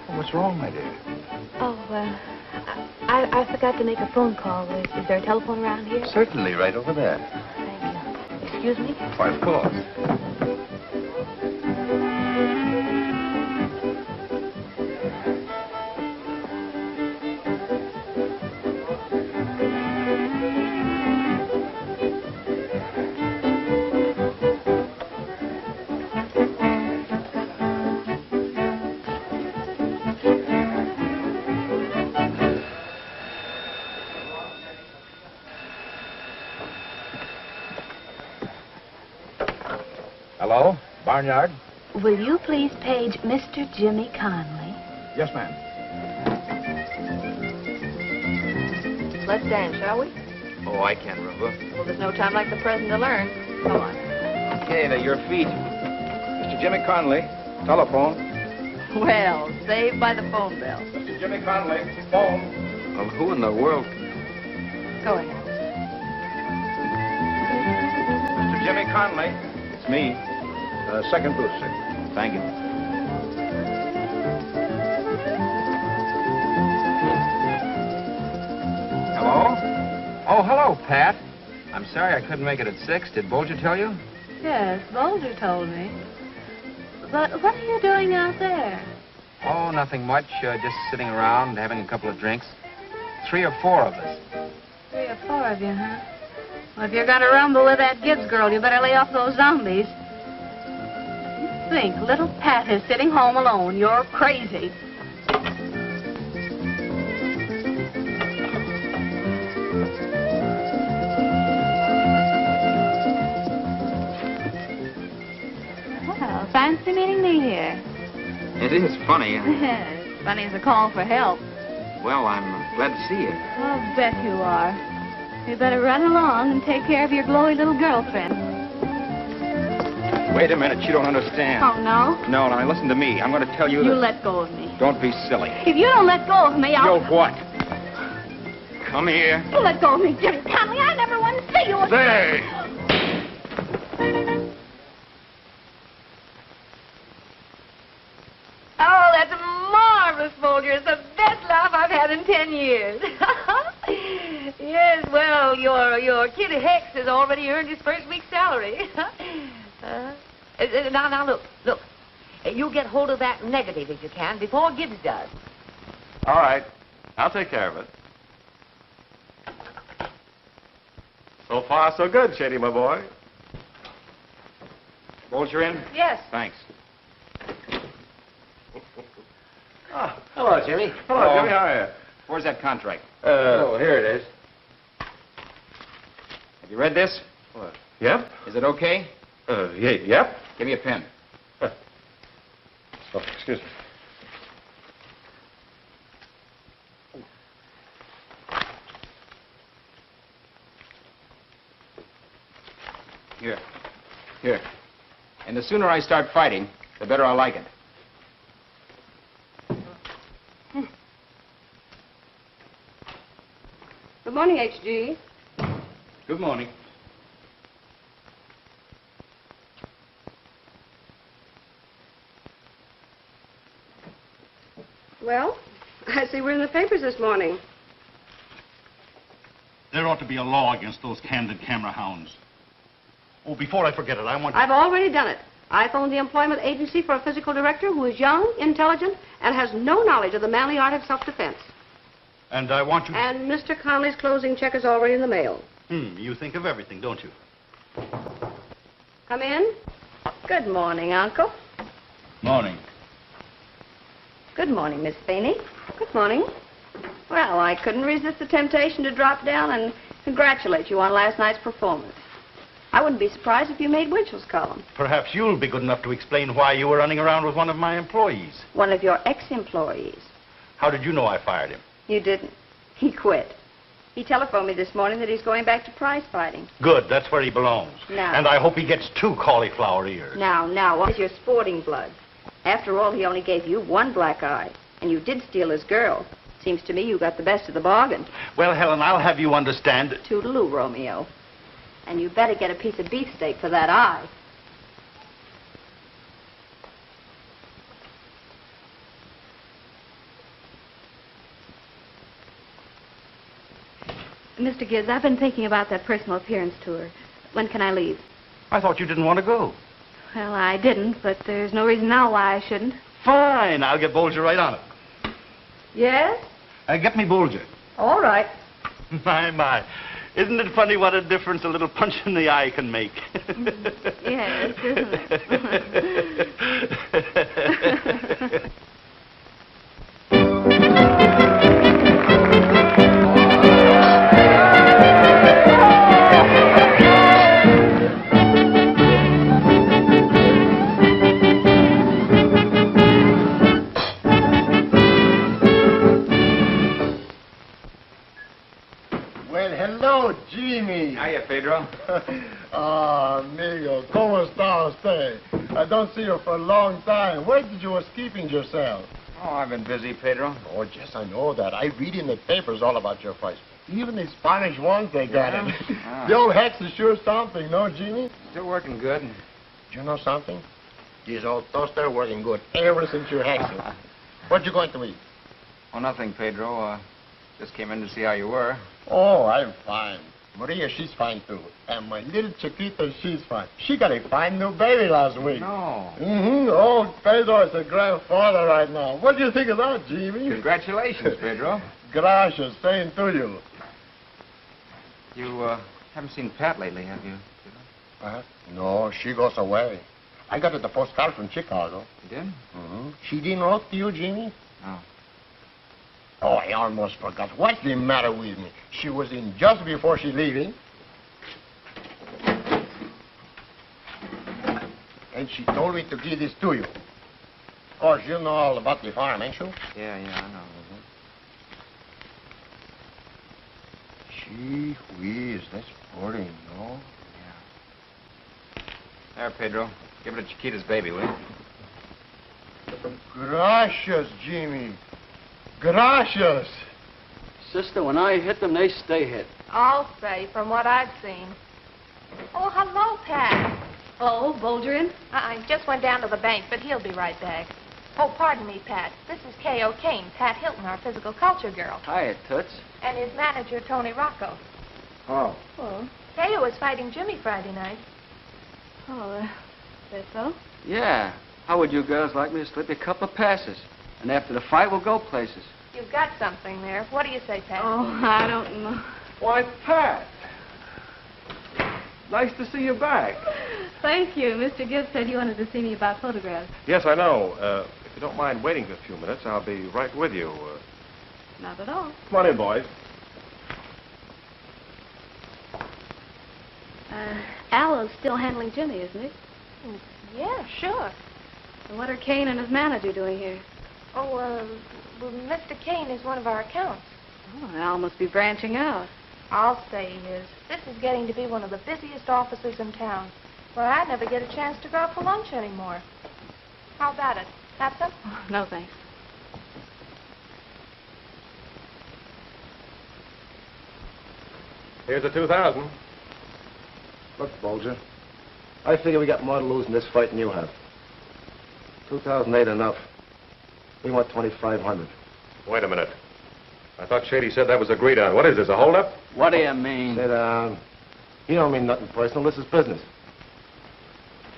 Well, what's wrong, my dear? Oh, I forgot to make a phone call. Is there a telephone around here? Certainly, right over there. Thank you. Excuse me? Why, of course. Hello? Barnyard? Will you please page Mr. Jimmy Conley? Yes, ma'am. Let's dance, shall we? Oh, I can't remember. Well, there's no time like the present to learn. Come on. Okay, now your feet. Mr. Jimmy Conley, telephone. Well, saved by the phone bell. Mr. Jimmy Conley, phone. Well, who in the world? Go ahead. Mr. Jimmy Conley. It's me. Second booth, sir. Thank you. Hello? Oh, hello, Pat. I'm sorry I couldn't make it at 6. Did Bolger tell you? Yes, Bolger told me. But what are you doing out there? Oh, nothing much. Just sitting around, having a couple of drinks. 3 or 4 of us. 3 or 4 of you, huh? Well, if you're going to rumble with that Gibbs girl, you better lay off those zombies. Think, little Pat is sitting home alone. You're crazy. Well, fancy meeting me here. It is funny. Yes, funny as a call for help. Well, I'm glad to see you. I'll bet you are. You better run along and take care of your glowy little girlfriend. Wait a minute, you don't understand. Oh, no? No, now listen to me. I'm going to tell you You that... let go of me. Don't be silly. If you don't let go of me, I'll... You'll what? Come here. You let go of me, Jimmy Conley. I never want to see you Say! Oh, that's marvelous, Bolger. It's the best laugh I've had in 10 years. Yes, well, your kid Hex has already earned his first week's salary. Now, look. You get hold of that negative if you can before Gibbs does. All right. I'll take care of it. So far, so good, Shady, my boy. Bolger in? Yes. Thanks. Oh, hello, Jimmy. Hello, Jimmy. How are you? Where's that contract? Oh, here it is. Have you read this? What? Yep. Is it okay? Yep. Give me a pen. Oh, excuse me. Here. And the sooner I start fighting, the better I like it. Good morning, H.G. Good morning. Well, I see we're in the papers this morning. There ought to be a law against those candid camera hounds. Oh, before I forget it, I want... I've already done it. I phoned the employment agency for a physical director who is young, intelligent, and has no knowledge of the manly art of self-defense. And I want you... And Mr. Conley's closing check is already in the mail. You think of everything, don't you? Come in. Good morning, Uncle. Morning. Good morning, Miss Feeney. Good morning. Well, I couldn't resist the temptation to drop down and congratulate you on last night's performance. I wouldn't be surprised if you made Winchell's column. Perhaps you'll be good enough to explain why you were running around with one of my employees. One of your ex-employees. How did you know I fired him? You didn't. He quit. He telephoned me this morning that he's going back to prize fighting. Good, that's where he belongs. Now. And I hope he gets 2 cauliflower ears. Now, what is your sporting blood? After all, he only gave you 1 black eye, and you did steal his girl. Seems to me you got the best of the bargain. Well, Helen, I'll have you understand... Toodaloo, Romeo. And you better get a piece of beefsteak for that eye. Mr. Gibbs, I've been thinking about that personal appearance tour. When can I leave? I thought you didn't want to go. Well, I didn't, but there's no reason now why I shouldn't. Fine. I'll get Bolger right on it. Yes? Get me Bolger. All right. My. Isn't it funny what a difference a little punch in the eye can make? Yes, isn't it? Hello, Jimmy. Hiya, Pedro. Amigo, ¿cómo está usted? I don't see you for a long time. Where did you was keeping yourself? Oh, I've been busy, Pedro. Oh, yes, I know that. I read in the papers all about your fight. Even the Spanish ones, they got it. Ah. The old hex is sure something, no, Jimmy? Still working good. Do you know something? These old toaster working good ever since you hexed it. What you going to eat? Oh, nothing, Pedro. Just came in to see how you were. Oh, I'm fine. Maria, she's fine, too. And my little Chiquita, she's fine. She got a fine new baby last week. No. Mm-hmm. Old Pedro is a grandfather right now. What do you think of that, Jimmy? Congratulations, Pedro. Gracias, same to you. You haven't seen Pat lately, have you? No, she goes away. I got her the postcard from Chicago. You did? Mm-hmm. She didn't wrote to you, Jimmy? No. Oh, I almost forgot. What's the matter with me? She was in just before she leaving. And she told me to give this to you. Of course, you know all about the farm, ain't you? Yeah, I know. Gee whiz, that's boring, no? Yeah. There, Pedro. Give it to Chiquita's baby, will you? Gracias, Jimmy. Gracias. Sister, when I hit them, they stay hit. I'll say, from what I've seen. Oh, hello, Pat. Oh, Bolger in? I just went down to the bank, but he'll be right back. Oh, pardon me, Pat. This is K.O. Kane, Pat Hilton, our physical culture girl. Hiya, Toots. And his manager, Tony Rocco. Oh. Oh. K.O. was fighting Jimmy Friday night. Oh, is that so? Yeah. How would you girls like me to slip you a couple of passes? And after the fight, we'll go places. You've got something there. What do you say, Pat? Oh, I don't know. Why, Pat. Nice to see you back. Thank you. Mr. Gibbs said you wanted to see me about photographs. Yes, I know. If you don't mind waiting a few minutes, I'll be right with you. Not at all. Come on in, boys. Al is still handling Jimmy, isn't he? Yeah, sure. And what are Kane and his manager doing here? Oh, well, Mr. Kane is one of our accounts. Oh, Al must be branching out. I'll say he is. This is getting to be one of the busiest offices in town. Well, I never get a chance to go out for lunch anymore. How about it? Have some? Oh, no, thanks. Here's the 2,000. Look, Bolger, I figure we got more to lose in this fight than you have. 2,000 ain't enough. We want 2,500. Wait a minute. I thought Shady said that was agreed on. What is this, a holdup? What do you mean? Sit down. You don't mean nothing personal. This is business.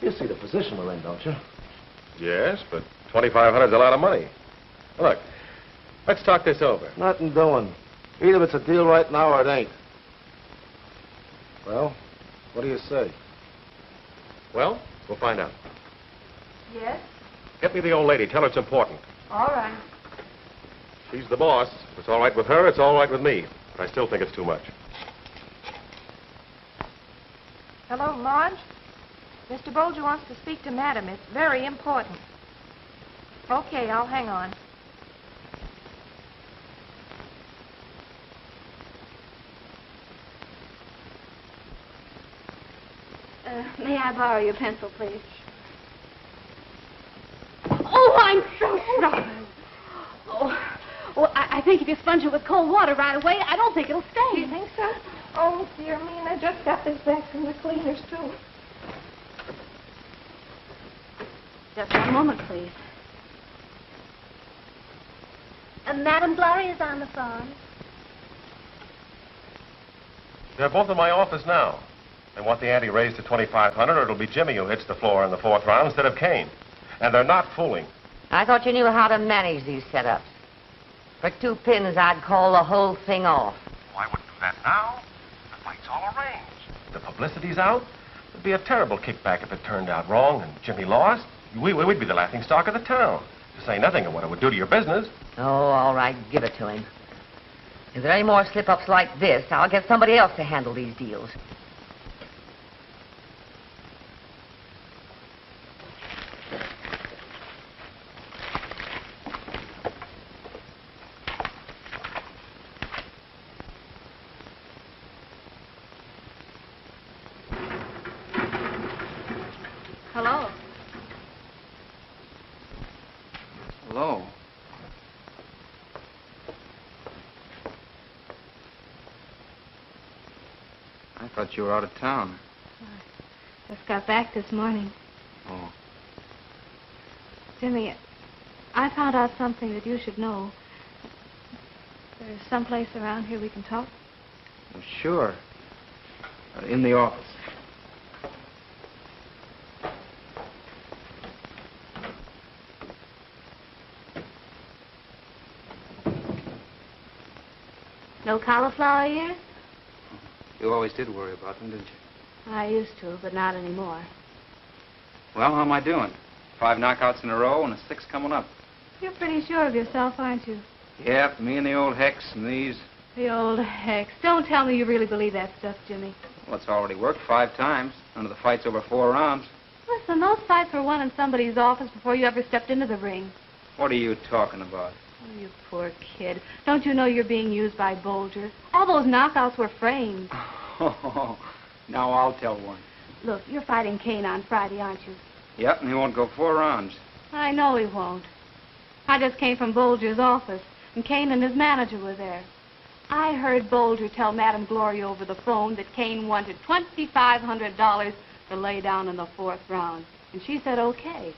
You see the position we're in, don't you? Yes, but 2,500 is a lot of money. Look, let's talk this over. Nothing doing. Either it's a deal right now or it ain't. Well, what do you say? Well, we'll find out. Yes? Get me the old lady. Tell her it's important. All right. She's the boss. If it's all right with her, it's all right with me. But I still think it's too much. Hello, Marge? Mr. Bolger wants to speak to Madam. It's very important. Okay, I'll hang on. May I borrow your pencil, please? Oh, I'm so sorry. Oh, I think if you sponge it with cold water right away, I don't think it'll stain. Do you think so? Oh, dear me, and I just got this back from the cleaners, too. Just one moment, please. Madam Gloria is on the phone. They're both in my office now. They want the ante raised to $2,500, or it'll be Jimmy who hits the floor in the 4th round instead of Kane. And they're not fooling. I thought you knew how to manage these setups. For 2 pins, I'd call the whole thing off. Well, I wouldn't do that now. The fight's all arranged. The publicity's out. It'd be a terrible kickback if it turned out wrong and Jimmy lost. We'd be the laughing stock of the town. To say nothing of what it would do to your business. Oh, all right, give it to him. If there are any more slip-ups like this, I'll get somebody else to handle these deals. Hello. Hello. I thought you were out of town. Just got back this morning. Oh. Jimmy, I found out something that you should know. There's someplace around here we can talk. Well, sure. In the office. No cauliflower here? You always did worry about them, didn't you? I used to, but not anymore. Well, how am I doing? 5 knockouts in a row and a 6th coming up. You're pretty sure of yourself, aren't you? Yep, me and the old Hex and these. The old hex. Don't tell me you really believe that stuff, Jimmy. Well, it's already worked 5 times. None of the fights over 4 rounds. Listen, those fights were won in somebody's office before you ever stepped into the ring. What are you talking about? Oh, you poor kid. Don't you know you're being used by Bolger? All those knockouts were framed. Oh, now I'll tell one. Look, you're fighting Kane on Friday, aren't you? Yep, and he won't go 4 rounds. I know he won't. I just came from Bolger's office, and Kane and his manager were there. I heard Bolger tell Madame Gloria over the phone that Kane wanted $2,500 to lay down in the 4th round, and she said okay.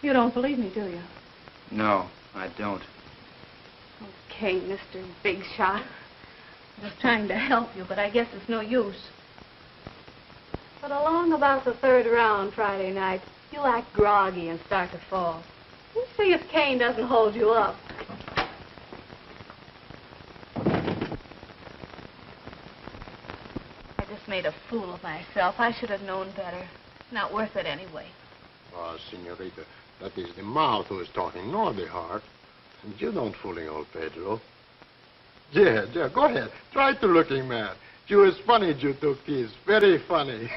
You don't believe me, do you? No, I don't. Okay, Mr. Big Shot. I was trying to help you, but I guess it's no use. But along about the 3rd round Friday night, you act groggy and start to fall. You see if Kane doesn't hold you up. I just made a fool of myself. I should have known better. Not worth it anyway. Oh, senorita, that is the mouth who is talking, not the heart. And you don't fooling old Pedro. Yeah, go ahead. Try to looking mad. You is funny, you two kids. Very funny.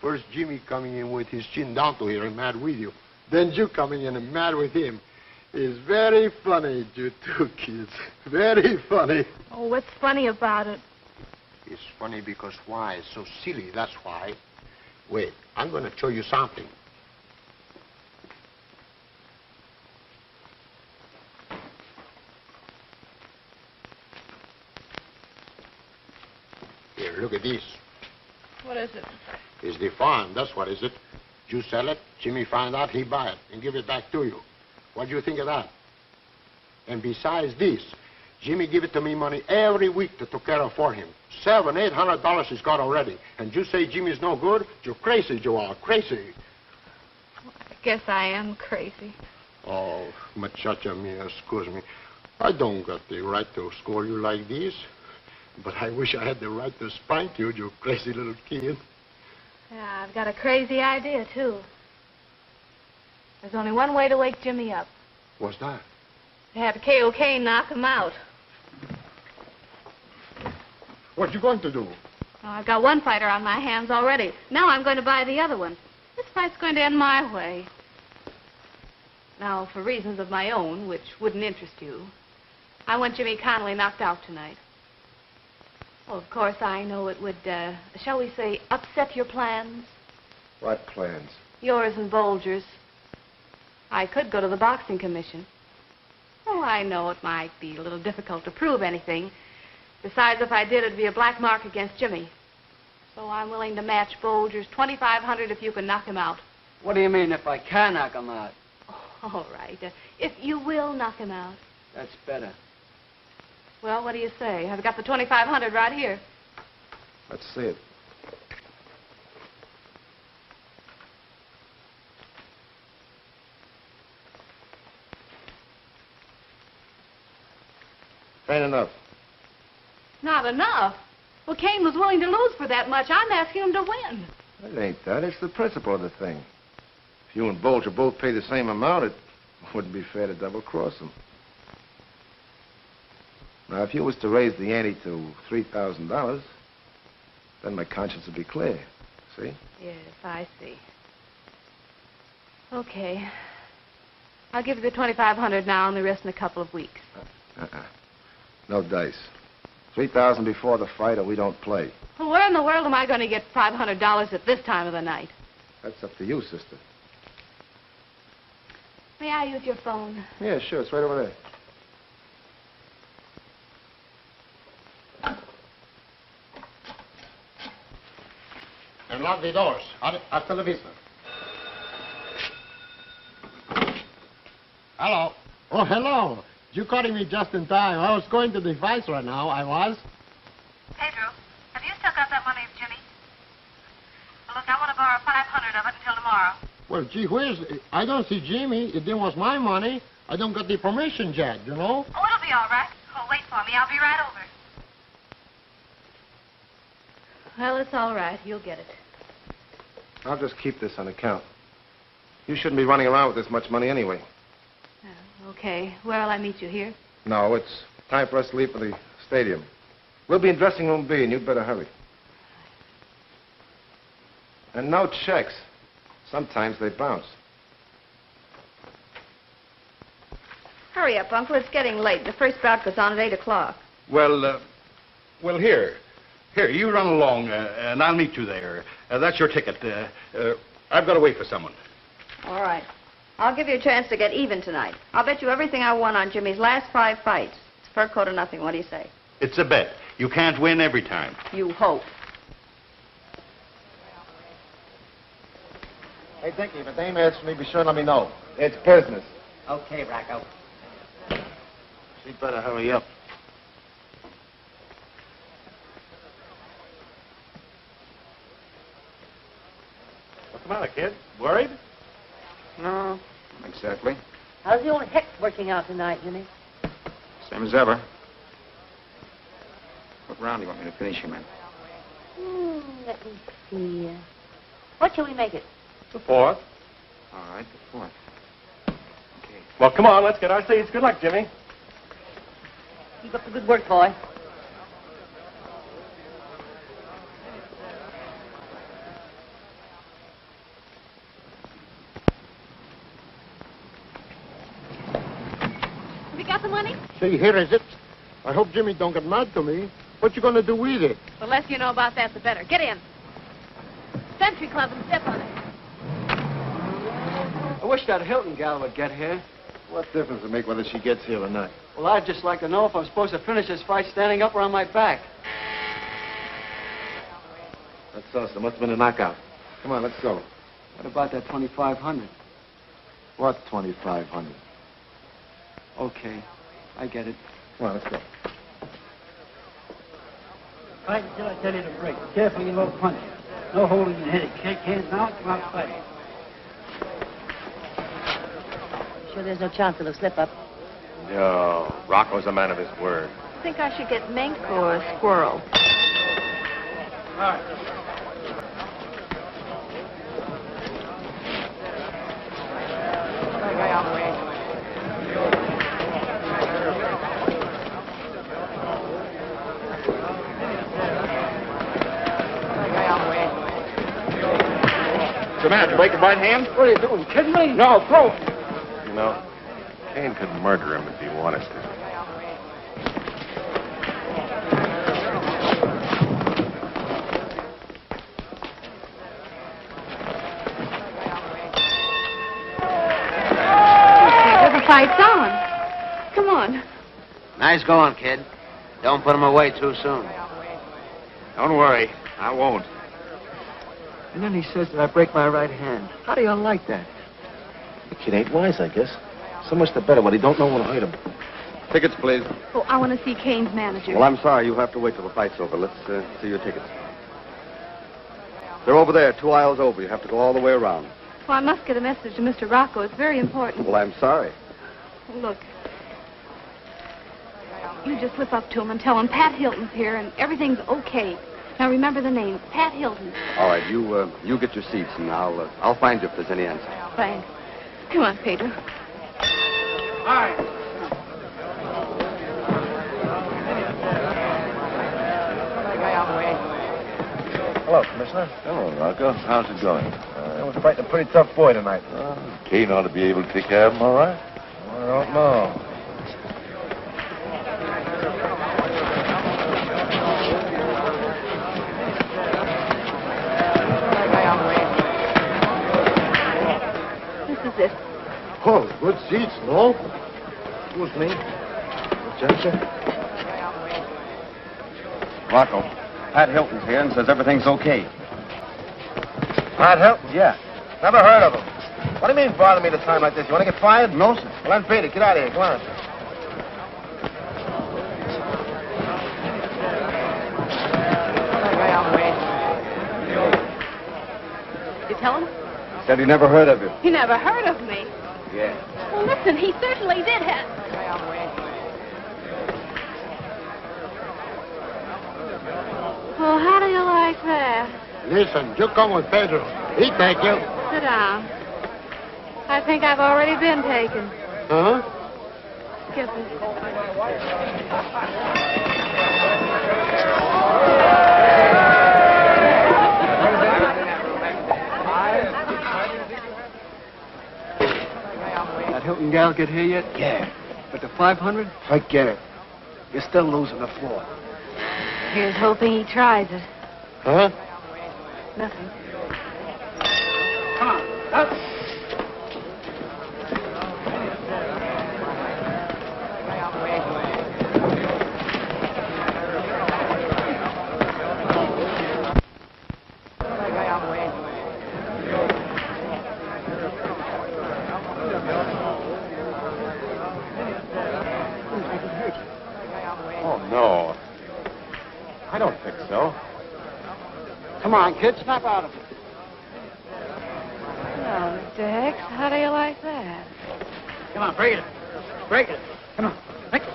First Jimmy coming in with his chin down to here and mad with you. Then you coming in and mad with him. It's very funny, you two kids. Very funny. Oh, what's funny about it? It's funny because why? It's so silly, that's why. Wait, I'm going to show you something. Here, look at this. What is it? It's the farm, that's what is it. You sell it, Jimmy find out, he buy it, and give it back to you. What do you think of that? And besides this, Jimmy give it to me money every week to take care of for him. $700-800 he's got already. And you say Jimmy's no good? You're crazy, you are, crazy. I guess I am crazy. Oh, muchacha mia, excuse me. I don't got the right to scold you like this. But I wish I had the right to spank you, you crazy little kid. Yeah, I've got a crazy idea, too. There's only one way to wake Jimmy up. What's that? To have K.O. Kane knock him out. What you going to do? Oh, I've got one fighter on my hands already. Now I'm going to buy the other one. This fight's going to end my way. Now, for reasons of my own, which wouldn't interest you, I want Jimmy Connolly knocked out tonight. Well, of course, I know it would, shall we say, upset your plans. What plans? Yours and Bolger's. I could go to the boxing commission. Oh, I know it might be a little difficult to prove anything. Besides, if I did, it'd be a black mark against Jimmy. So I'm willing to match Bolger's $2,500 if you can knock him out. What do you mean, if I can knock him out? Oh, all right. If you will knock him out. That's better. Well, what do you say? I've got the 2,500 right here. Let's see it. Ain't enough. Not enough? Well, Kane was willing to lose for that much. I'm asking him to win. It ain't that. It's the principle of the thing. If you and Bolger both pay the same amount, it wouldn't be fair to double-cross him. Now, if you was to raise the ante to $3,000, then my conscience would be clear. See? Yes, I see. Okay. I'll give you the 2,500 now and the rest in a couple of weeks. No dice. 3,000 before the fight, or we don't play. Well, where in the world am I going to get $500 at this time of the night? That's up to you, sister. May I use your phone? Yeah, sure. It's right over there. And lock the doors. Hasta la vista. Hello. Oh, hello. You caught me just in time. I was going to the vice right now. I was. Pedro, have you still got that money of Jimmy? Well, look, I want to borrow 500 of it until tomorrow. Well, gee whiz, I don't see Jimmy. It was my money. I don't got the permission yet, you know? Oh, it'll be all right. Oh, wait for me. I'll be right over. Well, it's all right. You'll get it. I'll just keep this on account. You shouldn't be running around with this much money anyway. Okay. Where'll I meet you, here? No, it's time for us to leave for the stadium. We'll be in dressing room B, and you'd better hurry. And no checks. Sometimes they bounce. Hurry up, Uncle. It's getting late. The first bout goes on at 8 o'clock. Well, here. Here, you run along, and I'll meet you there. That's your ticket. I've got to wait for someone. All right. I'll give you a chance to get even tonight. I'll bet you everything I won on Jimmy's last 5 fights. It's fur coat or nothing. What do you say? It's a bet. You can't win every time. You hope. Hey, Dickie, if a dame asks me, be sure and let me know. It's business. Okay, Rocco. She'd better hurry up. What's the matter, kid? Worried? No, not exactly. How's the old hex working out tonight, Jimmy? Same as ever. What round do you want me to finish him in? Let me see. What shall we make it? The fourth. All right, the fourth. Okay. Well, come on, let's get our seats. Good luck, Jimmy. Keep up the good work, boy. Have you got the money? See, here is it. I hope Jimmy don't get mad to me. What you gonna do with it? The less you know about that, the better. Get in. Century Club and step on it. I wish that Hilton gal would get here. What difference does it make whether she gets here or not? Well, I'd just like to know if I'm supposed to finish this fight standing up or on my back. That's us. There must have been a knockout. Come on, let's go. What about that 2,500? What 2,500? Okay, I get it. Come on, let's go. Fight until I tell you to break. Careful, you little punch. No holding and hitting. Shake hands now and come out fighting. Sure there's no chance of a slip-up? No. Rocco's a man of his word. I think I should get mink or a squirrel. All right. What's the matter? You break your right hand? What are you doing? Kidding me? No, throw. You know, Kane could murder him if he wanted to. The fight's on. Come on. Nice going, kid. Don't put him away too soon. Don't worry. I won't. And then he says that I break my right hand. How do you like that? The kid ain't wise, I guess. So much the better when he don't know what'll hurt him. Tickets, please. Oh, I want to see Kane's manager. Well, I'm sorry. You'll have to wait till the fight's over. Let's see your tickets. They're over there, 2 aisles over. You have to go all the way around. Well, I must get a message to Mr. Rocco. It's very important. Well, I'm sorry. Look, you just slip up to him and tell him Pat Hilton's here and everything's okay. Now, remember the name, Pat Hilton. All right, you get your seats, and I'll find you if there's any answer. Thanks. Come on, Pedro. All right. Hello, Commissioner. Hello, Rocco. How's it going? I was fighting a pretty tough boy tonight. Kane ought to be able to take care of him all right. I don't know. This is it. Oh, good seats, no? Excuse me. Gentlemen. Rocco, Pat Hilton's here and says everything's okay. Pat Hilton? Yeah. Never heard of him. What do you mean bother me at a time like this? You want to get fired? No, sir. Well, then, Peter, get out of here. Come on. You tell him? Said he never heard of you. He never heard of me. Yeah. Well, listen, he certainly did have... Well, how do you like that? Listen, you come with Pedro. He take you. Sit down. I think I've already been taken. Huh? Skip it. That Hilton gal get here yet? Yeah. But the 500? Forget it. You're still losing the floor. Here's hoping he tries it. Huh? Nothing. Come on. Up. Oh, no. I don't think so. Come on, kid. Snap out of it. Well, Mr. Hicks, how do you like that? Come on, break it. Break it. Come on. Break it.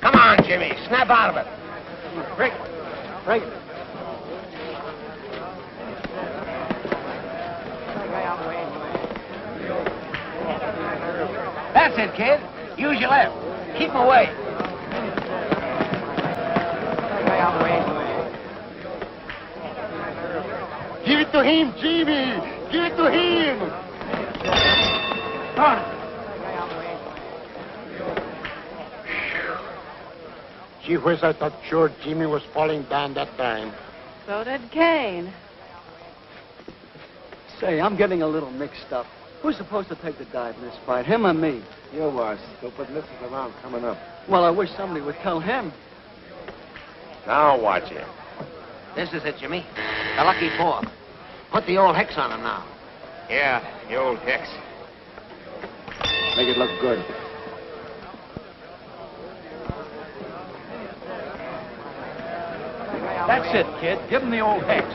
Come on, Jimmy. Snap out of it. Break it. Break it. That's it, kid. Use your left. Keep him away. Give it to him, Jimmy. Give it to him. Come on. Gee whiz, I thought sure Jimmy was falling down that time. So did Kane. Say, I'm getting a little mixed up. Who's supposed to take the dive in this fight, him or me? You was. Don't put misses around coming up. Well, I wish somebody would tell him. Now watch it. This is it, Jimmy. The lucky four. Put the old hex on him now. Yeah, the old hex. Make it look good. That's it, kid. Give him the old hex.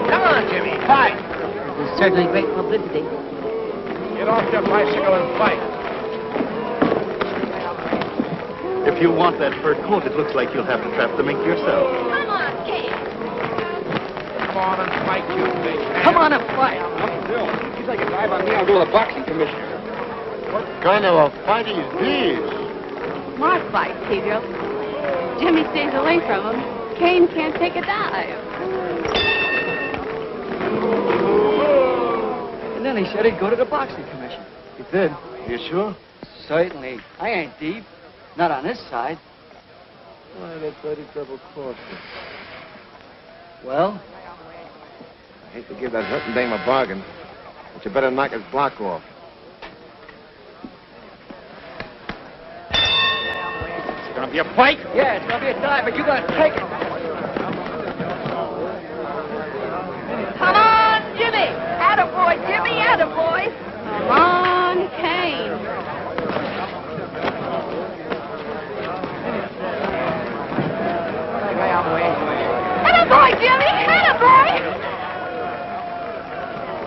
Come on, Jimmy. Fight. It was certainly great publicity. Get off your bicycle and fight. If you want that fur coat, it looks like you'll have to trap the mink yourself. Come on, Kane. Come on and fight, you big man. Come on and fight. He's like a drive on me. I'll go to the boxing commissioner. What kind of a fight is this? My fight, Pedro. Jimmy stays away from him. Kane can't take a dive. And then he said he'd go to the boxing commission. He did. You sure? Certainly. I ain't deep. Not on this side. Why, that's mighty double crossing. Well, I hate to give that hurting dame a bargain, but you better knock his block off. It's gonna be a fight? Yeah, it's gonna be a dive, but you gotta take it. Come on, Jimmy. Attaboy, Jimmy, attaboy. Come on, Kane. Attaboy, Jimmy, attaboy.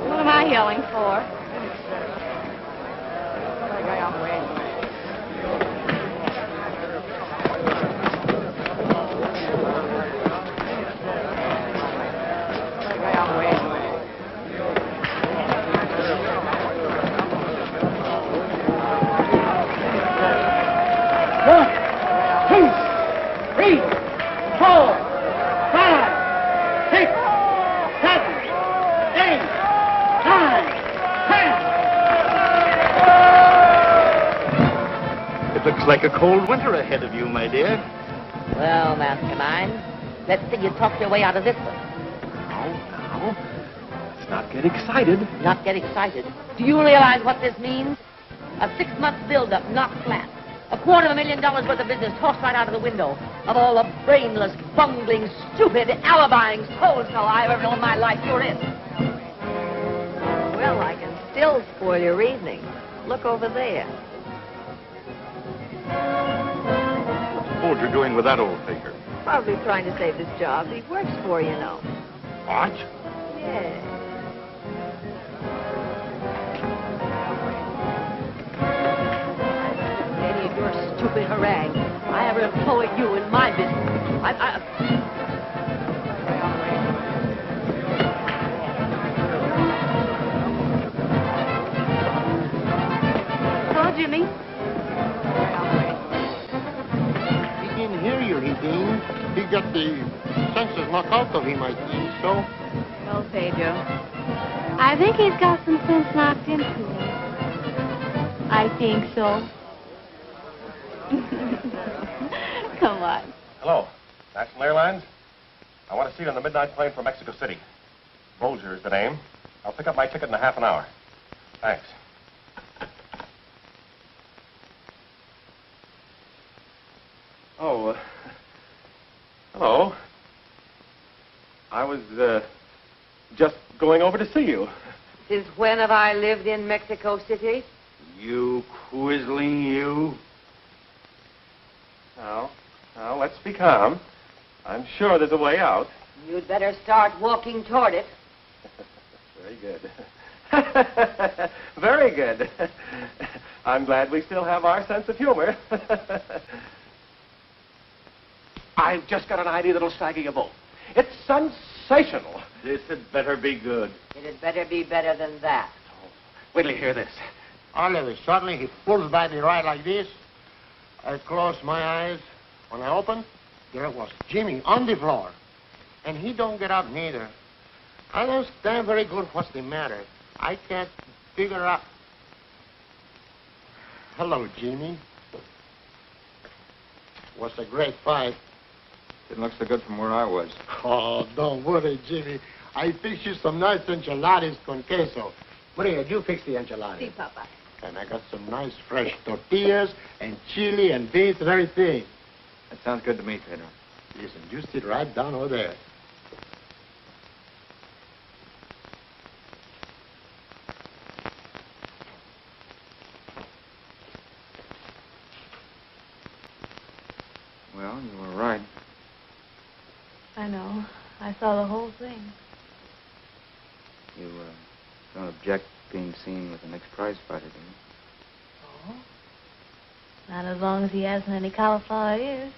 What am I yelling for? Looks like a cold winter ahead of you, my dear. Well, mastermind, let's see you talk your way out of this one. Now, let's not get excited. Not get excited. Do you realize what this means? A 6-month build-up knocked flat. $250,000 worth of business tossed right out of the window. Of all the brainless, bungling, stupid, alibying so-and-so I've ever known in my life, you're it. Well, I can still spoil your evening. Look over there. What's Folger doing with that old figure? Probably trying to save his job. He works for, you know. What? Yeah. Any of your stupid harangue. I ever employed you in my business. Hello, Jimmy. He didn't hear you, he didn't. He got the senses knocked out of him, I think, so. No, Pedro. I think he's got some sense knocked into him. I think so. Come on. Hello. National Airlines? I want a seat on the midnight plane for Mexico City. Bolger is the name. I'll pick up my ticket in a half an hour. Thanks. Oh, hello. I was, just going over to see you. Since when have I lived in Mexico City? You quizzling, you. Now, let's be calm. I'm sure there's a way out. You'd better start walking toward it. Very good. Very good. I'm glad we still have our sense of humor. I've just got an idea that'll stagger you both. It's sensational. This had better be good. It had better be better than that. Wait till you hear this. All of a sudden, he pulls by the right like this. I closed my eyes. When I opened, there was Jimmy on the floor. And he don't get up neither. I don't understand very good what's the matter. I can't figure out. Hello, Jimmy. Was a great fight. Didn't look so good from where I was. Oh, don't worry, Jimmy. I fixed you some nice enchiladas con queso. Maria, you fix the enchiladas. See, Papa. And I got some nice fresh tortillas and chili and beans and everything. That sounds good to me, Pedro. Listen, you sit right down over there. Well, you were right. I know. I saw the whole thing. You, don't object being seen with the next prize fighter, do you? Oh? Not as long as he hasn't any cauliflower ears.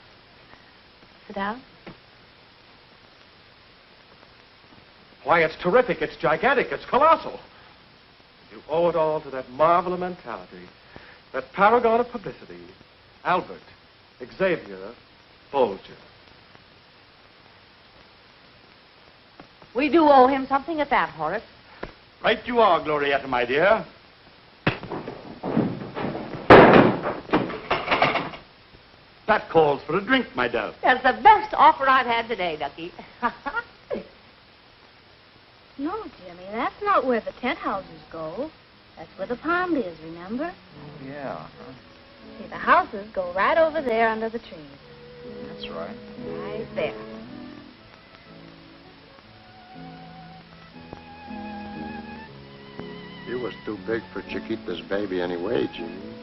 Sit down. Why, it's terrific. It's gigantic. It's colossal. You owe it all to that marvel of mentality, that paragon of publicity, Albert Xavier Bolger. We do owe him something at that, Horace. Right you are, Glorietta, my dear. That calls for a drink, my dove. That's the best offer I've had today, Ducky. No, Jimmy, that's not where the tent houses go. That's where the pond is, remember? Oh, yeah. Huh? See, the houses go right over there under the trees. That's right. Right there. You was too big for Chiquita's baby anyway, Jimmy.